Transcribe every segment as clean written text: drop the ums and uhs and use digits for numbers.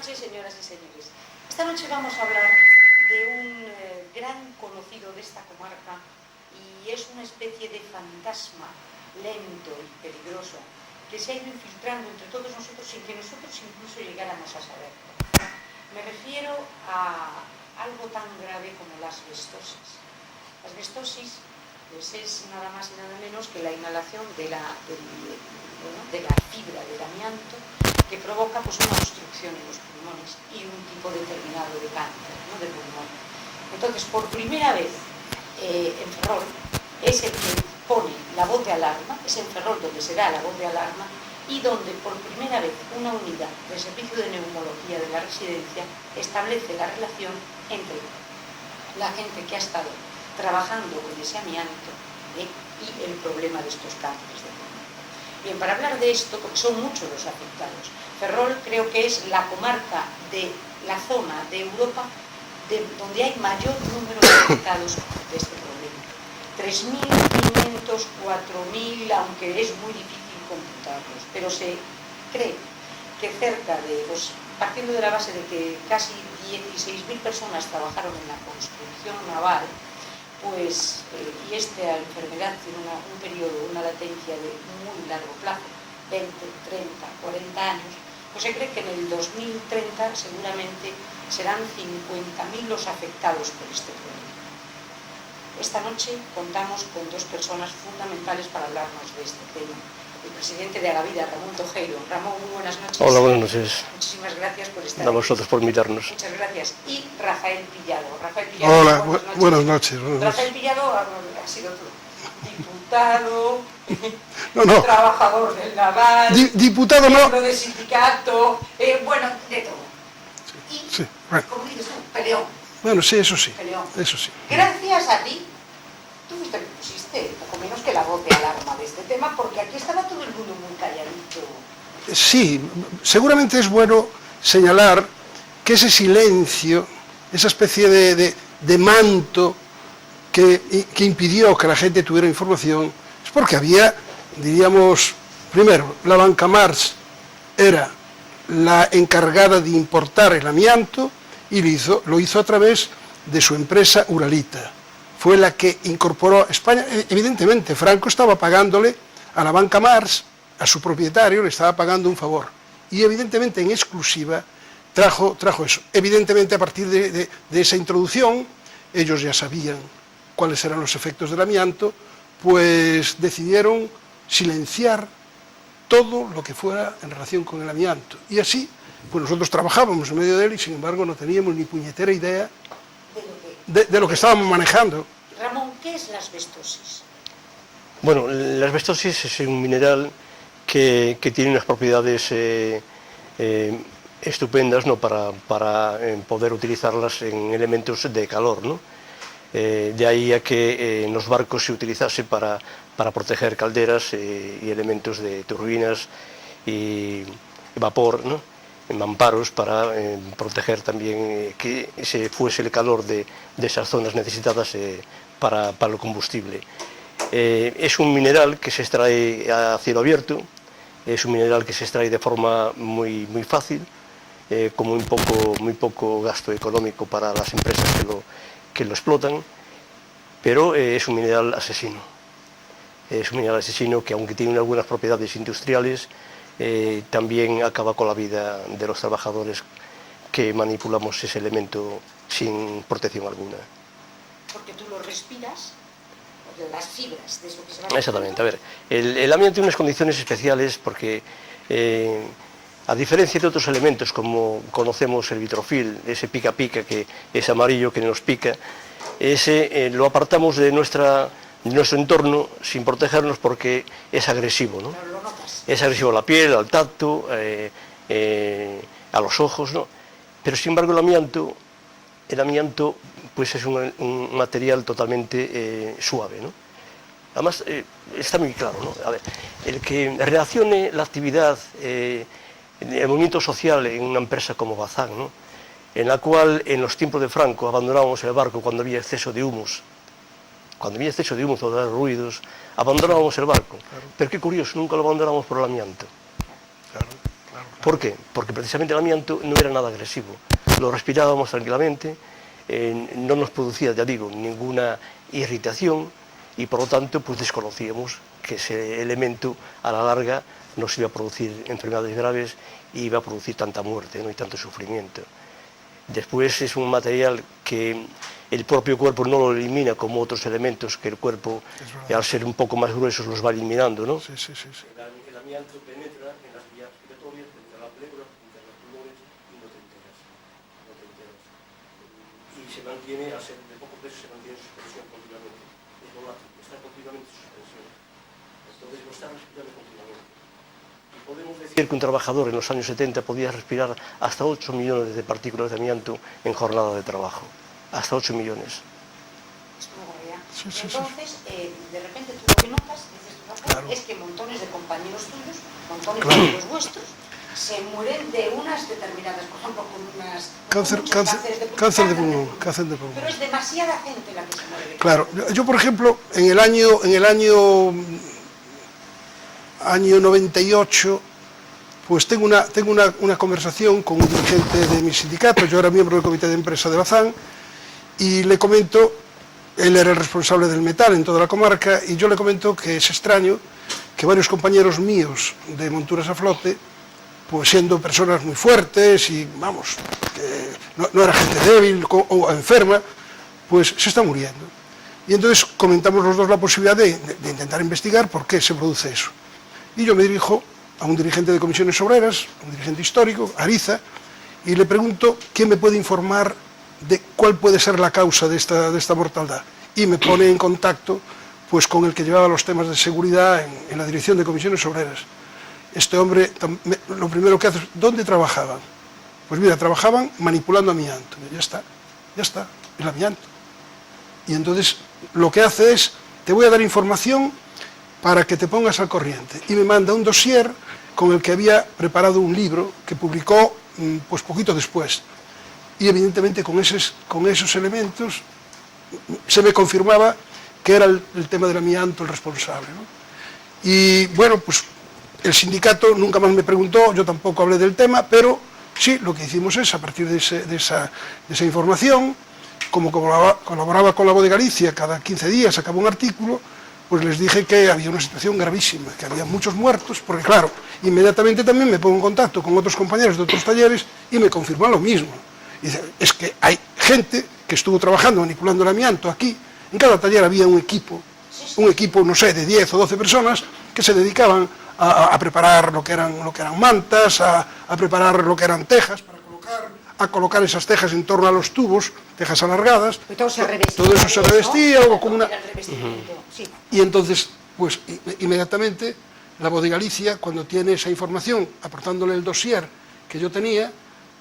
noches, señoras y señores. Esta noche vamos a hablar de un gran conocido de esta comarca y es una especie de fantasma lento y peligroso que se ha ido infiltrando entre todos nosotros sin que nosotros incluso llegáramos a saber. Me refiero a algo tan grave como la asbestosis. La asbestosis pues, es nada más y nada menos que la inhalación de la fibra del amianto que provoca pues, una obstrucción en los pulmones y un tipo determinado de cáncer, ¿no? De pulmón. Entonces, por primera vez en Ferrol es el que pone la voz de alarma, es en Ferrol donde se da la voz de alarma y donde por primera vez una unidad del servicio de neumología de la residencia establece la relación entre la gente que ha estado trabajando con ese amianto y el problema de estos cánceres de pulmón. Bien, para hablar de esto, porque son muchos los afectados, Ferrol creo que es la comarca de la zona de Europa donde hay mayor número de afectados de este problema. 3.500, 4.000, aunque es muy difícil computarlos, pero se cree que cerca de, partiendo de la base de que casi 16.000 personas trabajaron en la construcción naval, pues, y esta enfermedad tiene un periodo, una latencia de muy largo plazo, 20, 30, 40 años, pues se cree que en el 2030 seguramente serán 50.000 los afectados por este problema. Esta noche contamos con dos personas fundamentales para hablarnos de este tema. El presidente de Agavida, Ramón Tojeiro. Ramón, muy buenas noches. Hola, buenas noches. Muchísimas gracias por estar aquí. A vosotros por invitarnos. Muchas gracias. Y Rafael Pillado. Hola, buenas noches. Rafael Pillado ha sido tú. Diputado, trabajador del naval, diputado miembro del sindicato, bueno, de todo. Y, bueno. como dices tú, peleón. Bueno, sí, eso sí. Peleón. Eso sí. Gracias a ti, tú fuiste el que pusiste poco menos que la voz de alarma de este tema, porque aquí estaba todo el mundo muy calladito. Sí, seguramente es bueno señalar que ese silencio, esa especie de manto que impidió que la gente tuviera información, es porque había, diríamos, primero, la banca Marx era la encargada de importar el amianto y lo hizo a través de su empresa Uralita. Fue la que incorporó a España. Evidentemente, Franco estaba pagándole a la banca Marx, a su propietario, le estaba pagando un favor. Y evidentemente, en exclusiva, trajo eso. Evidentemente, a partir de esa introducción, ellos ya sabían cuáles eran los efectos del amianto, pues decidieron silenciar todo lo que fuera en relación con el amianto. Y así, pues nosotros trabajábamos en medio de él y sin embargo no teníamos ni puñetera idea de lo que estábamos manejando. Ramón, ¿qué es la asbestosis? Bueno, la asbestosis es un mineral que tiene unas propiedades estupendas, ¿no? para poder utilizarlas en elementos de calor, ¿no? De ahí a que en los barcos se utilizase para proteger calderas y elementos de turbinas y vapor, ¿no? En mamparos para proteger también que se fuese el calor de esas zonas necesitadas para el combustible. Es un mineral que se extrae a cielo abierto, es un mineral que se extrae de forma muy fácil, con muy poco gasto económico para las empresas que lo explotan, pero es un mineral asesino. Es un mineral asesino que, aunque tiene algunas propiedades industriales, también acaba con la vida de los trabajadores que manipulamos ese elemento sin protección alguna. Porque tú lo respiras, las fibras de eso que se va. Exactamente, a ver, el amianto tiene unas condiciones especiales porque, a diferencia de otros elementos como conocemos el vitrofil, ese pica que es amarillo que nos pica, ese lo apartamos de nuestro entorno sin protegernos porque es agresivo, ¿no? Pero lo notas. Es agresivo a la piel, al tacto, a los ojos, ¿no? Pero sin embargo el amianto pues es un material totalmente suave, ¿no? Además está muy claro, ¿no? A ver, el que reaccione la actividad, el movimiento social en una empresa como Bazán, ¿no? En la cual en los tiempos de Franco abandonábamos el barco cuando había exceso de humos, o de ruidos, abandonábamos el barco. Claro. Pero qué curioso, nunca lo abandonamos por el amianto. Claro. ¿Por qué? Porque precisamente el amianto no era nada agresivo. Lo respirábamos tranquilamente, no nos producía, ya digo, ninguna irritación y por lo tanto pues desconocíamos que ese elemento a la larga nos iba a producir enfermedades graves y iba a producir tanta muerte, ¿no? Y tanto sufrimiento. Después es un material que el propio cuerpo no lo elimina como otros elementos que el cuerpo, al ser un poco más gruesos, los va eliminando, ¿no? Sí. El amianto penetra en las vías respiratorias, entre la pleura, entre los pulmones y no te enteras. Y se mantiene, al ser de poco peso, se mantiene en suspensión continuamente. Es volátil, está continuamente en suspensión. Entonces lo está respirando continuamente. Y podemos decir que un trabajador en los años 70 podía respirar hasta 8 millones de partículas de amianto en jornada de trabajo. Hasta 8 millones. Es una barbaridad. Sí. Entonces, de repente tú lo que notas, dices tú, Rafael, Claro. es que montones de compañeros tuyos, montones Claro. de los vuestros, se mueren de unas determinadas, por ejemplo, con unas Cáncer de pulmón. Pero es demasiada gente la que se muere de Claro, cáncer. yo por ejemplo, en el año 98, pues tengo una conversación con un dirigente de mi sindicato. Yo era miembro del comité de empresa de Bazán y le comento, él era el responsable del metal en toda la comarca, y yo le comento que es extraño que varios compañeros míos de monturas a flote, pues siendo personas muy fuertes y, vamos, que no era gente débil o enferma, pues se está muriendo. Y entonces comentamos los dos la posibilidad de intentar investigar por qué se produce eso. Y yo me dirijo a un dirigente de comisiones obreras, un dirigente histórico, Ariza, y le pregunto quién me puede informar de cuál puede ser la causa de esta mortandad. Y me pone en contacto pues con el que llevaba los temas de seguridad en la dirección de comisiones obreras. Este hombre, lo primero que hace es, ¿dónde trabajaban? Pues mira, trabajaban manipulando amianto. Ya está, el amianto. Y entonces lo que hace es, te voy a dar información para que te pongas al corriente. Y me manda un dossier con el que había preparado un libro que publicó pues poquito después. Y evidentemente con esos elementos se me confirmaba que era el tema del amianto el responsable, ¿no? Y bueno, pues el sindicato nunca más me preguntó, yo tampoco hablé del tema, pero sí, lo que hicimos es, a partir de esa información, como colaboraba con La Voz de Galicia, cada 15 días sacaba un artículo, pues les dije que había una situación gravísima, que había muchos muertos, porque claro, inmediatamente también me pongo en contacto con otros compañeros de otros talleres y me confirman lo mismo. Y dice, es que hay gente que estuvo trabajando manipulando el amianto aquí, en cada taller había un equipo, no sé, de 10 o 12 personas que se dedicaban a preparar lo que eran mantas, a preparar lo que eran tejas para colocar esas tejas en torno a los tubos, tejas alargadas. Todo eso se revestía, ¿no? o como una... Sí. Y entonces, pues inmediatamente La Voz de Galicia, cuando tiene esa información, aportándole el dossier que yo tenía,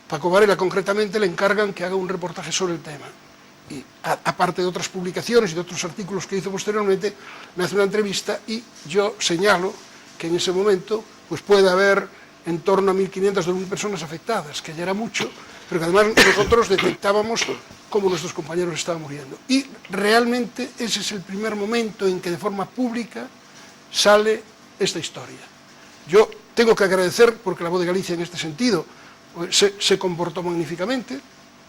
Paco Varela concretamente le encargan que haga un reportaje sobre el tema. Y aparte de otras publicaciones y de otros artículos que hizo posteriormente, me hace una entrevista y yo señalo que en ese momento pues puede haber en torno a 1.500 o 2.000 personas afectadas, que ya era mucho, pero que además nosotros detectábamos cómo nuestros compañeros estaban muriendo. Y realmente ese es el primer momento en que de forma pública sale esta historia. Yo tengo que agradecer, porque La Voz de Galicia en este sentido pues, se comportó magníficamente.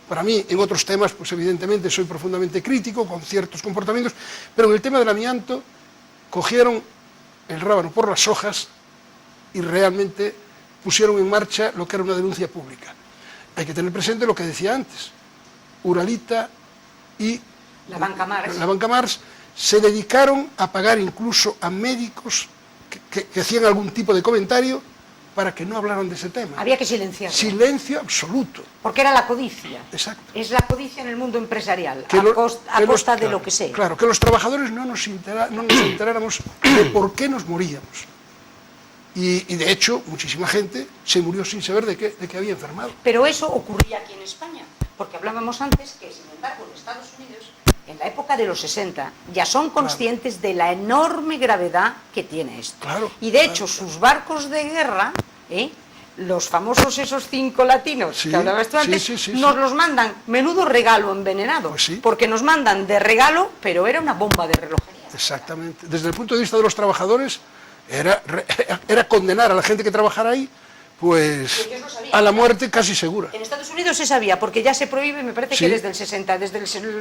Para mí, en otros temas, pues evidentemente soy profundamente crítico con ciertos comportamientos, pero en el tema del amianto cogieron el rábano por las hojas y realmente pusieron en marcha lo que era una denuncia pública. Hay que tener presente lo que decía antes. Uralita y la Banca Mars se dedicaron a pagar incluso a médicos que hacían algún tipo de comentario para que no hablaran de ese tema. Había que silenciarlo. Silencio absoluto. Porque era la codicia. Exacto. Es la codicia en el mundo empresarial, a costa de lo que sea. Claro, que los trabajadores no nos enteráramos de por qué nos moríamos. Y de hecho, muchísima gente se murió sin saber de qué había enfermado. Pero eso ocurría aquí en España, porque hablábamos antes que, sin embargo, en Estados Unidos, en la época de los 60, ya son conscientes de la enorme gravedad que tiene esto. Claro, y de hecho, sus barcos de guerra, los famosos esos 5 latinos que hablabas tú antes, nos los mandan, menudo regalo envenenado, pues sí, porque nos mandan de regalo, pero era una bomba de relojería. Exactamente. Desde el punto de vista de los trabajadores, era condenar a la gente que trabajara ahí, pues Ellos lo sabían. a la muerte casi segura. En Estados Unidos se sabía, porque ya se prohíbe, me parece Sí. que desde el 60,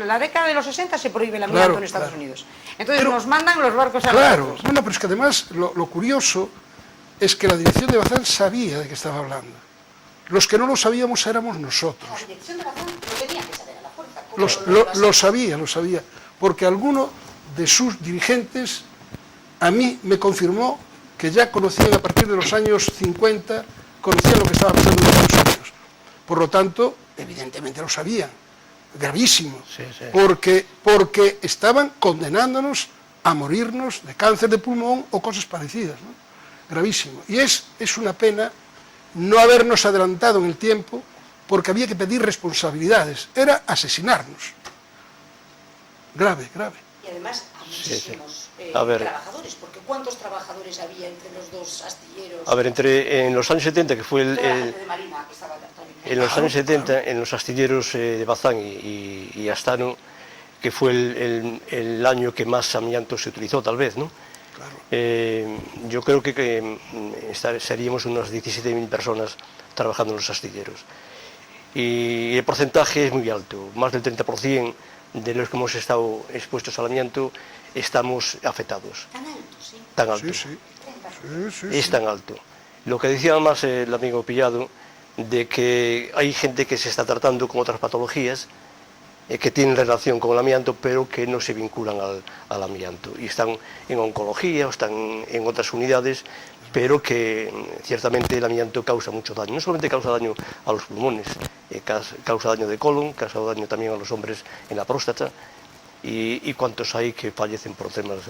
la década de los 60 se prohíbe el amianto Claro, en Estados claro. Unidos. Entonces Pero- nos mandan los barcos a Claro, nosotros. bueno, pero es que además lo curioso es que la dirección de Bazán sabía de qué estaba hablando. Los que no lo sabíamos éramos nosotros. La dirección de Bazán lo tenía que saber a la fuerza. Lo sabía, porque alguno de sus dirigentes a mí me confirmó que ya conocían a partir de los años 50, conocían lo que estaba pasando en Estados Unidos. Por lo tanto, evidentemente lo sabían, gravísimo, Sí, sí. porque estaban condenándonos a morirnos de cáncer de pulmón o cosas parecidas, ¿no? Gravísimo. Y es una pena no habernos adelantado en el tiempo, porque había que pedir responsabilidades, era asesinarnos. Grave. Y además a muchísimos A ver. trabajadores, porque ¿cuántos trabajadores había entre los dos astilleros? A ver, en los años 70, que fue Toda la gente de Marina que estaba también. en los años 70, en los astilleros de Bazán y Astano, que fue el año que más amianto se utilizó, tal vez, ¿no? Claro. Yo creo que seríamos unas 17.000 personas trabajando en los astilleros. Y el porcentaje es muy alto, más del 30% de los que hemos estado expuestos al amianto estamos afectados. Tan alto, sí. Tan alto. Sí. Es tan alto. Lo que decía además el amigo Pillado, de que hay gente que se está tratando con otras patologías que tienen relación con el amianto, pero que no se vinculan al amianto. Y están en oncología o están en otras unidades, pero que ciertamente el amianto causa mucho daño. No solamente causa daño a los pulmones, causa daño de colon, causa daño también a los hombres en la próstata. Y cuántos hay que fallecen por problemas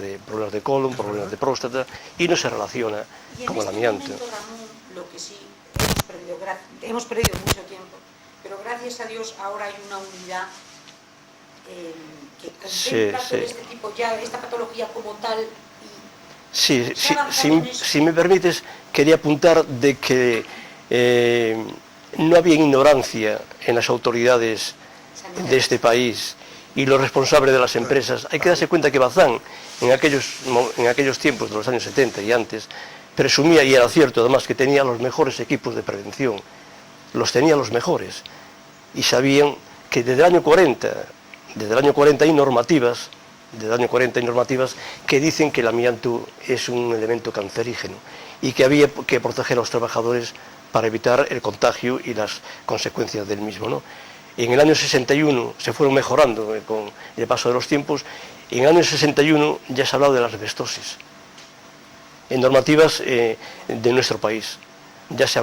de colon, problemas de próstata, y no se relaciona Y en con el este amianto. momento, Ramón, lo que sí hemos perdido mucho tiempo, pero gracias a Dios ahora hay una unidad que contempla todo este tipo, ya esta patología como tal. Sí, ¿Se ha avanzado en eso? si me permites, quería apuntar de que no había ignorancia en las autoridades de este país y los responsables de las empresas. Hay que darse cuenta que Bazán, en aquellos tiempos de los años 70 y antes, presumía, y era cierto además, que tenía los mejores equipos de prevención. Los tenía los mejores. Y sabían que desde el año 40 hay normativas, que dicen que el amianto es un elemento cancerígeno y que había que proteger a los trabajadores para evitar el contagio y las consecuencias del mismo, ¿no? En el año 61 se fueron mejorando con el paso de los tiempos, y en el año 61 ya se ha hablado de la asbestosis en normativas de nuestro país. Ya se